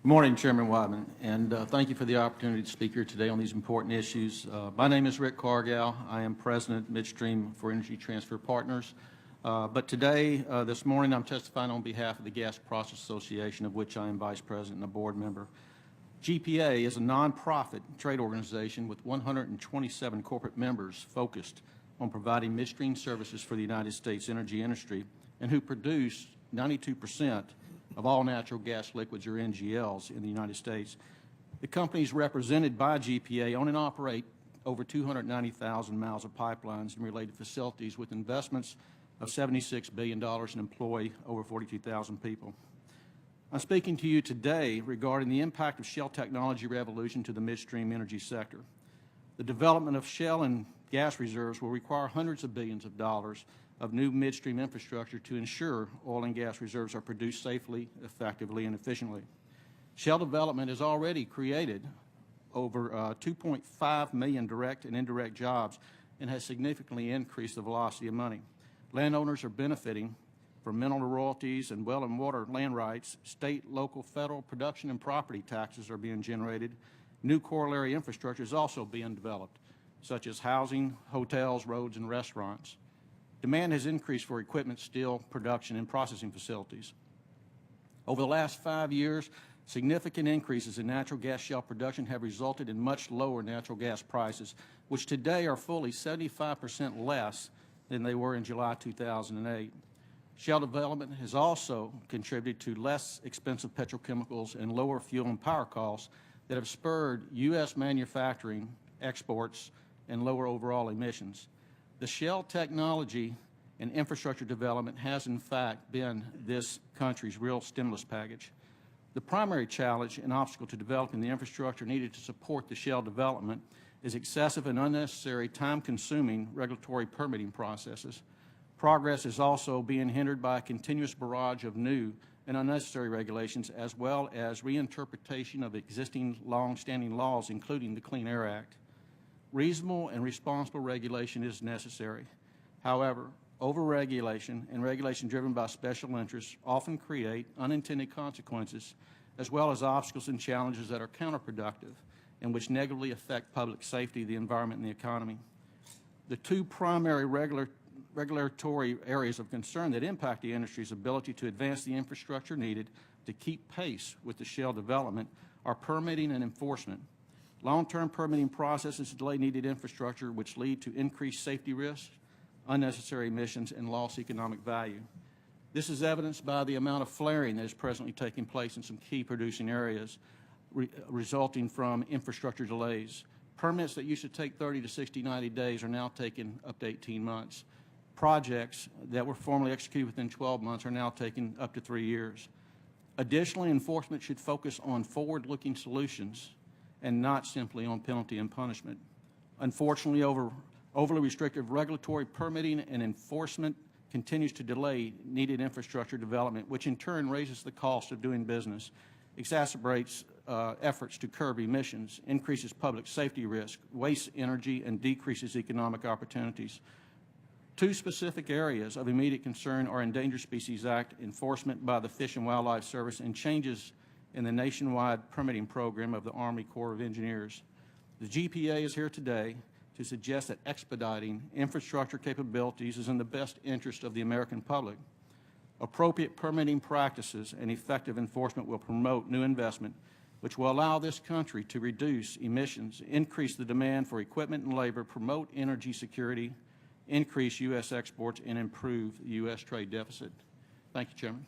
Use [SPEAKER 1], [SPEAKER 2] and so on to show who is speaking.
[SPEAKER 1] Good morning, Chairman Wyden, and thank you for the opportunity to speak here today on these important issues. My name is Rick Cargile. I am President, Midstream for Energy Transfer Partners. But today, this morning, I'm testifying on behalf of the Gas Process Association, of which I am Vice President and a board member. GPA is a nonprofit trade organization with 127 corporate members focused on providing midstream services for the United States energy industry and who produce 92% of all natural gas liquids, or NGLs, in the United States. The companies represented by GPA own and operate over 290,000 miles of pipelines and related facilities with investments of $76 billion and employ over 42,000 people. I'm speaking to you today regarding the impact of shale technology revolution to the midstream energy sector. The development of shale and gas reserves will require hundreds of billions of dollars of new midstream infrastructure to ensure oil and gas reserves are produced safely, effectively, and efficiently. Shale development has already created over 2.5 million direct and indirect jobs and has significantly increased the velocity of money. Landowners are benefiting from mineral royalties and well and water land rights. State, local, federal production and property taxes are being generated. New corollary infrastructure is also being developed, such as housing, hotels, roads, and restaurants. Demand has increased for equipment, steel, production, and processing facilities. Over the last 5 years, significant increases in natural gas shale production have resulted in much lower natural gas prices, which today are fully 75% less than they were in July 2008. Shale development has also contributed to less expensive petrochemicals and lower fuel and power costs that have spurred U.S. manufacturing, exports, and lower overall emissions. The shale technology and infrastructure development has, in fact, been this country's real stimulus package. The primary challenge and obstacle to developing the infrastructure needed to support the shale development is excessive and unnecessary, time-consuming regulatory permitting processes. Progress is also being hindered by a continuous barrage of new and unnecessary regulations, as well as reinterpretation of existing long-standing laws, including the Clean Air Act. Reasonable and responsible regulation is necessary. However, overregulation and regulation driven by special interests often create unintended consequences, as well as obstacles and challenges that are counterproductive and which negatively affect public safety, the environment, and the economy. The two primary regulatory areas of concern that impact the industry's ability to advance the infrastructure needed to keep pace with the shale development are permitting and enforcement. Long-term permitting processes delay needed infrastructure, which lead to increased safety risks, unnecessary emissions, and lost economic value. This is evidenced by the amount of flaring that is presently taking place in some key producing areas, resulting from infrastructure delays. Permits that used to take 30 to 60, 90 days are now taking up to 18 months. Projects that were formerly executed within 12 months are now taking up to 3 years. Additionally, enforcement should focus on forward-looking solutions and not simply on penalty and punishment. Unfortunately, overly restrictive regulatory permitting and enforcement continues to delay needed infrastructure development, which in turn raises the cost of doing business, exacerbates efforts to curb emissions, increases public safety risk, wastes energy, and decreases economic opportunities. Two specific areas of immediate concern are Endangered Species Act enforcement by the Fish and Wildlife Service and changes in the nationwide permitting program of the Army Corps of Engineers. The GPA is here today to suggest that expediting infrastructure capabilities is in the best interest of the American public. Appropriate permitting practices and effective enforcement will promote new investment, which will allow this country to reduce emissions, increase the demand for equipment and labor, promote energy security, increase U.S. exports, and improve the U.S. trade deficit. Thank you, Chairman.